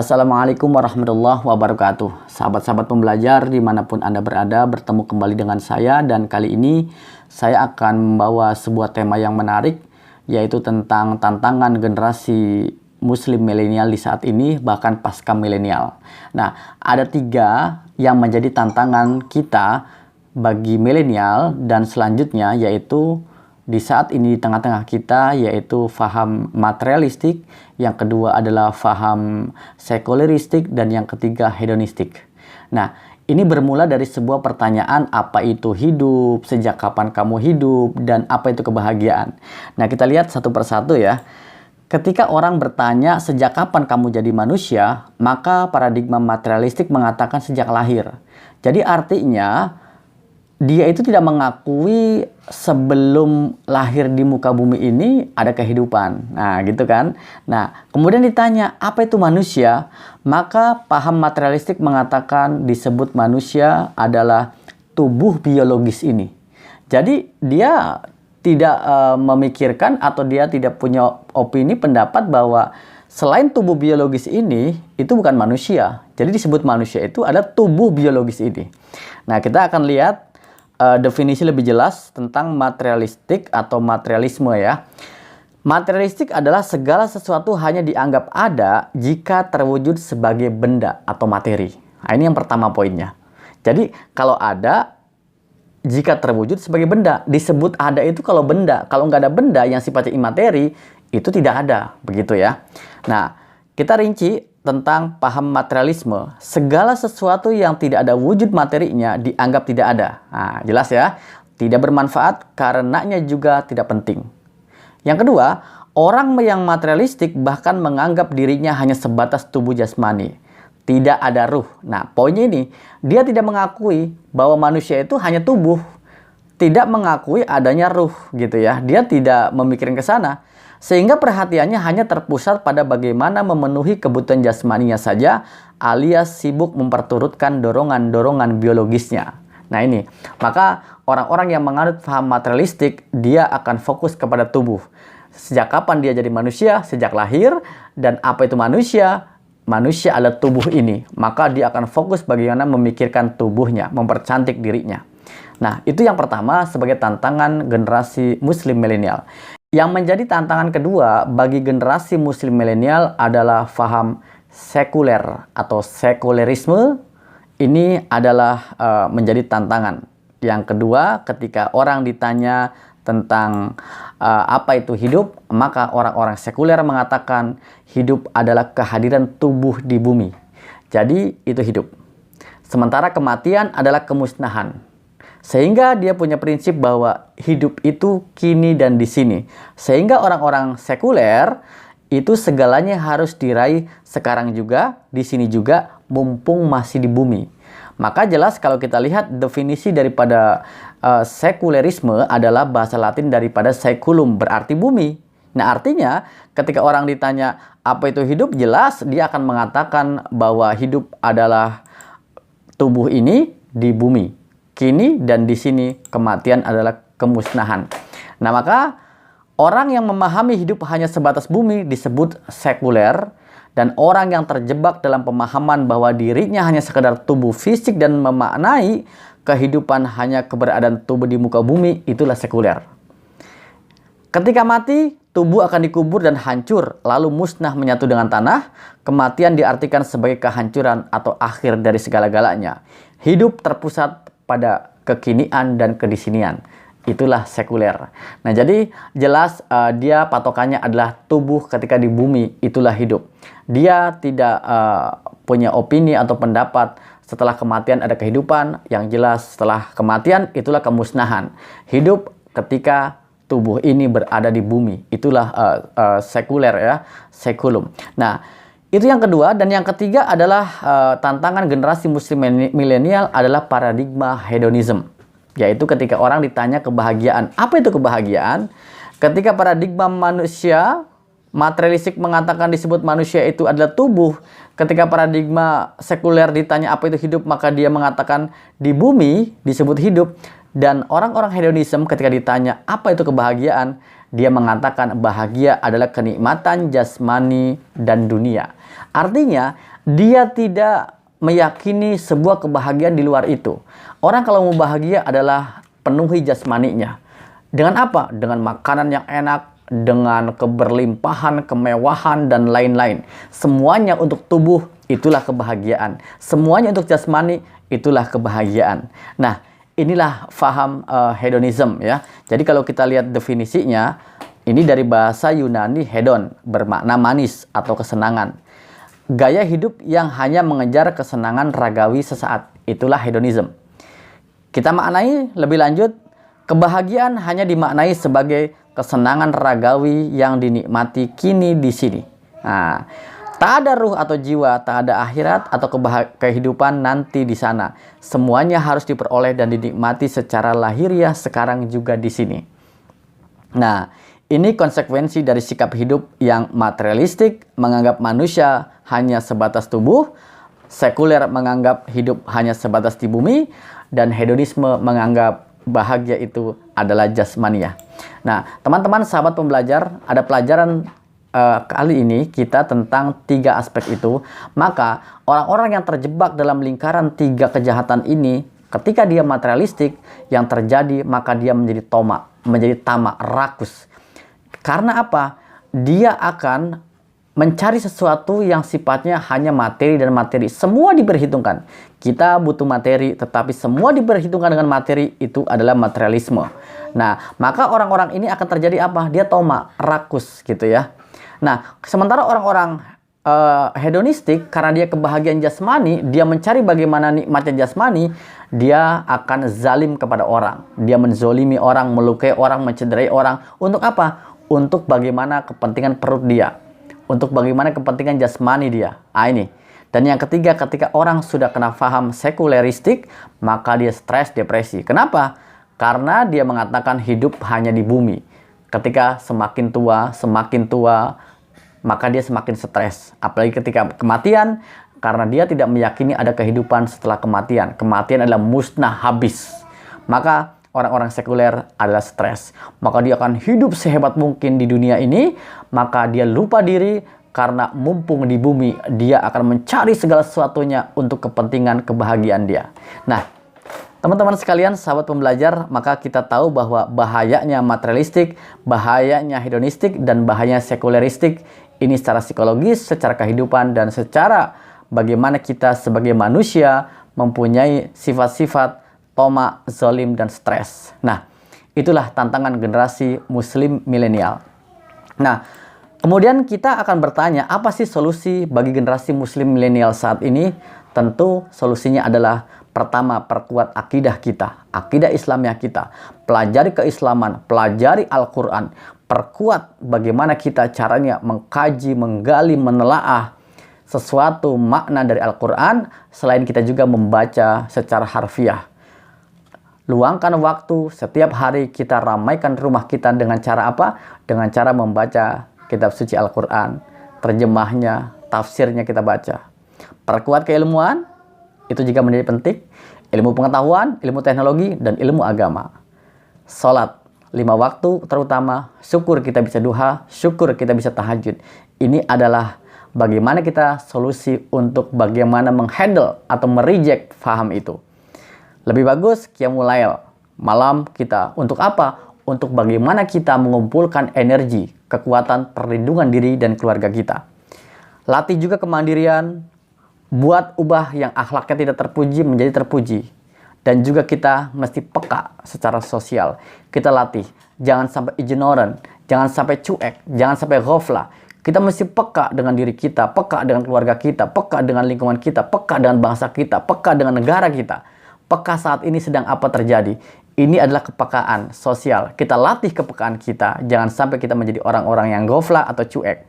Assalamualaikum warahmatullahi wabarakatuh. Sahabat-sahabat pembelajar dimanapun Anda berada, bertemu kembali dengan saya. Dan kali ini saya akan membawa sebuah tema yang menarik, yaitu tentang tantangan generasi muslim milenial di saat ini, bahkan pasca milenial. Nah, ada 3 yang menjadi tantangan kita bagi milenial dan selanjutnya, yaitu di saat ini di tengah-tengah kita, yaitu faham materialistik, yang kedua adalah faham sekuleristik, dan yang ketiga hedonistik. Nah, ini bermula dari sebuah pertanyaan, apa itu hidup, sejak kapan kamu hidup, dan apa itu kebahagiaan. Nah, kita lihat satu persatu ya. Ketika orang bertanya sejak kapan kamu jadi manusia, maka paradigma materialistik mengatakan sejak lahir. Jadi artinya dia itu tidak mengakui sebelum lahir di muka bumi ini ada kehidupan. Nah, gitu kan. Nah, kemudian ditanya, apa itu manusia? Maka paham materialistik mengatakan disebut manusia adalah tubuh biologis ini. Jadi, dia tidak memikirkan atau dia tidak punya opini, pendapat bahwa selain tubuh biologis ini, itu bukan manusia. Jadi, disebut manusia itu adalah tubuh biologis ini. Nah, kita akan lihat definisi lebih jelas tentang materialistik atau materialisme ya. Materialistik adalah segala sesuatu hanya dianggap ada jika terwujud sebagai benda atau materi. Nah, ini yang pertama poinnya. Jadi kalau ada jika terwujud sebagai benda, disebut ada itu kalau benda. Kalau nggak ada benda yang sifatnya imateri, itu tidak ada, begitu ya. Nah, kita rinci tentang paham materialisme. Segala sesuatu yang tidak ada wujud materinya dianggap tidak ada. Nah, jelas ya. Tidak bermanfaat karenanya juga tidak penting. Yang kedua, orang yang materialistik bahkan menganggap dirinya hanya sebatas tubuh jasmani. Tidak ada ruh. Nah, poinnya ini, dia tidak mengakui bahwa manusia itu hanya tubuh. Tidak mengakui adanya ruh gitu ya. Dia tidak memikirkan ke sana. Sehingga perhatiannya hanya terpusat pada bagaimana memenuhi kebutuhan jasmaninya saja, alias sibuk memperturutkan dorongan-dorongan biologisnya. Nah ini, maka orang-orang yang menganut paham materialistik, dia akan fokus kepada tubuh. Sejak kapan dia jadi manusia? Sejak lahir. Dan apa itu manusia? Manusia adalah tubuh ini. Maka dia akan fokus bagaimana memikirkan tubuhnya, mempercantik dirinya. Nah, itu yang pertama sebagai tantangan generasi muslim milenial. Yang menjadi tantangan kedua bagi generasi muslim milenial adalah faham sekuler atau sekulerisme. Ini adalah menjadi tantangan. Yang kedua, ketika orang ditanya tentang apa itu hidup, maka orang-orang sekuler mengatakan hidup adalah kehadiran tubuh di bumi. Jadi itu hidup. Sementara kematian adalah kemusnahan. Sehingga dia punya prinsip bahwa hidup itu kini dan di sini. Sehingga orang-orang sekuler itu segalanya harus diraih sekarang juga, di sini juga, mumpung masih di bumi. Maka jelas kalau kita lihat definisi daripada sekulerisme adalah bahasa Latin daripada seculum, berarti bumi. Nah artinya ketika orang ditanya apa itu hidup, jelas dia akan mengatakan bahwa hidup adalah tubuh ini di bumi. Kini dan di sini, kematian adalah kemusnahan. Nah, maka orang yang memahami hidup hanya sebatas bumi disebut sekuler, dan orang yang terjebak dalam pemahaman bahwa dirinya hanya sekedar tubuh fisik dan memaknai kehidupan hanya keberadaan tubuh di muka bumi, itulah sekuler. Ketika mati, tubuh akan dikubur dan hancur, lalu musnah menyatu dengan tanah. Kematian diartikan sebagai kehancuran atau akhir dari segala-galanya. Hidup terpusat pada kekinian dan kedisinian. Itulah sekuler. Nah, jadi jelas dia patokannya adalah tubuh ketika di bumi, itulah hidup. Dia tidak punya opini atau pendapat setelah kematian ada kehidupan. Yang jelas setelah kematian itulah kemusnahan. Hidup ketika tubuh ini berada di bumi. Itulah sekuler ya, sekulum. Nah, itu yang kedua. Dan yang ketiga adalah tantangan generasi muslim milenial adalah paradigma hedonism. Yaitu ketika orang ditanya kebahagiaan. Apa itu kebahagiaan? Ketika paradigma manusia materialistik mengatakan disebut manusia itu adalah tubuh. Ketika paradigma sekuler ditanya apa itu hidup, maka dia mengatakan di bumi disebut hidup. Dan orang-orang hedonism ketika ditanya apa itu kebahagiaan, dia mengatakan bahagia adalah kenikmatan jasmani dan dunia. Artinya, dia tidak meyakini sebuah kebahagiaan di luar itu. Orang kalau mau bahagia adalah penuhi jasmaninya. Dengan apa? Dengan makanan yang enak, dengan keberlimpahan, kemewahan, dan lain-lain. Semuanya untuk tubuh, itulah kebahagiaan. Semuanya untuk jasmani, itulah kebahagiaan. Nah, inilah faham hedonism ya. Jadi kalau kita lihat definisinya, ini dari bahasa Yunani hedon, bermakna manis atau kesenangan. Gaya hidup yang hanya mengejar kesenangan ragawi sesaat, itulah hedonism. Kita maknai lebih lanjut, kebahagiaan hanya dimaknai sebagai kesenangan ragawi yang dinikmati kini di sini. Nah, tak ada ruh atau jiwa, tak ada akhirat atau kehidupan nanti di sana. Semuanya harus diperoleh dan dinikmati secara lahiriah sekarang juga di sini. Nah, ini konsekuensi dari sikap hidup yang materialistik, menganggap manusia hanya sebatas tubuh, sekuler menganggap hidup hanya sebatas di bumi, dan hedonisme menganggap bahagia itu adalah jasmania. Nah, teman-teman sahabat pembelajar, ada pelajaran kali ini kita tentang 3 aspek itu. Maka orang-orang yang terjebak dalam lingkaran 3 kejahatan ini, ketika dia materialistik, yang terjadi maka dia menjadi tamak, rakus. Karena apa? Dia akan mencari sesuatu yang sifatnya hanya materi dan materi. Semua diperhitungkan. Kita butuh materi, tetapi semua diperhitungkan dengan materi, itu adalah materialisme. Nah, maka orang-orang ini akan terjadi apa? Dia tamak, rakus gitu ya. Nah, sementara orang-orang hedonistik, karena dia kebahagiaan jasmani, dia mencari bagaimana nikmatnya jasmani, dia akan zalim kepada orang. Dia menzolimi orang, melukai orang, mencederai orang. Untuk apa? Untuk bagaimana kepentingan perut dia. Untuk bagaimana kepentingan jasmani dia. Ini. Dan yang ketiga, ketika orang sudah kena paham sekuleristik, maka dia stres, depresi. Kenapa? Karena dia mengatakan hidup hanya di bumi. Ketika semakin tua, maka dia semakin stres. Apalagi ketika kematian, karena dia tidak meyakini ada kehidupan setelah kematian. Kematian adalah musnah, habis. Maka orang-orang sekuler adalah stres. Maka dia akan hidup sehebat mungkin di dunia ini. Maka dia lupa diri karena mumpung di bumi. Dia akan mencari segala sesuatunya untuk kepentingan kebahagiaan dia. Nah, teman-teman sekalian, sahabat pembelajar, maka kita tahu bahwa bahayanya materialistik, bahayanya hedonistik, dan bahayanya sekuleristik. Ini secara psikologis, secara kehidupan, dan secara bagaimana kita sebagai manusia mempunyai sifat-sifat tamak, zalim, dan stres. Nah, itulah tantangan generasi muslim milenial. Nah, kemudian kita akan bertanya, apa sih solusi bagi generasi muslim milenial saat ini? Tentu solusinya adalah pertama, perkuat akidah kita, akidah Islamiyah kita. Pelajari keislaman, pelajari Al-Quran, perkuat bagaimana kita caranya mengkaji, menggali, menelaah sesuatu makna dari Al-Quran, selain kita juga membaca secara harfiah. Luangkan waktu setiap hari, kita ramaikan rumah kita dengan cara apa? Dengan cara membaca kitab suci Al-Quran, terjemahnya, tafsirnya kita baca. Perkuat keilmuan, itu juga menjadi penting. Ilmu pengetahuan, ilmu teknologi, dan ilmu agama. Salat 5 waktu terutama, syukur kita bisa duha, syukur kita bisa tahajud. Ini adalah bagaimana kita solusi untuk bagaimana menghandle atau mereject faham itu. Lebih bagus qiyamul lail, malam kita. Untuk apa? Untuk bagaimana kita mengumpulkan energi, kekuatan, perlindungan diri dan keluarga kita. Latih juga kemandirian, buat ubah yang akhlaknya tidak terpuji menjadi terpuji. Dan juga kita mesti peka secara sosial. Kita latih, jangan sampai ignorant, jangan sampai cuek, jangan sampai ghaflah. Kita mesti peka dengan diri kita, peka dengan keluarga kita, peka dengan lingkungan kita, peka dengan bangsa kita, peka dengan negara kita. Peka saat ini sedang apa terjadi. Ini adalah kepekaan sosial. Kita latih kepekaan kita. Jangan sampai kita menjadi orang-orang yang ghaflah atau cuek.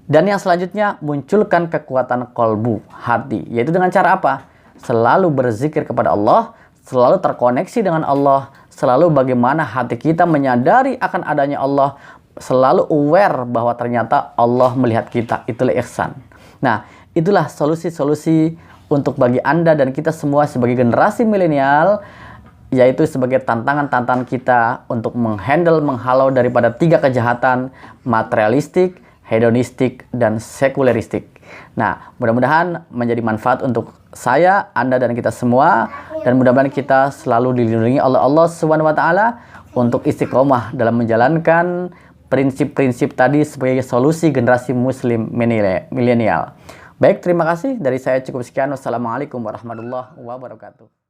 Dan yang selanjutnya, munculkan kekuatan kolbu, hati. Yaitu dengan cara apa? Selalu berzikir kepada Allah, selalu terkoneksi dengan Allah, selalu bagaimana hati kita menyadari akan adanya Allah, selalu aware bahwa ternyata Allah melihat kita. Itulah ihsan. Nah, itulah solusi-solusi untuk bagi Anda dan kita semua sebagai generasi milenial, yaitu sebagai tantangan-tantangan kita untuk menghandle, menghalau daripada 3 kejahatan, materialistik, hedonistik, dan sekuleristik. Nah, mudah-mudahan menjadi manfaat untuk saya, Anda, dan kita semua. Dan mudah-mudahan kita selalu dilindungi oleh Allah Subhanahu wa Ta'ala untuk istiqomah dalam menjalankan prinsip-prinsip tadi sebagai solusi generasi muslim milenial. Baik, terima kasih. Dari saya cukup sekian. Wassalamualaikum warahmatullahi wabarakatuh.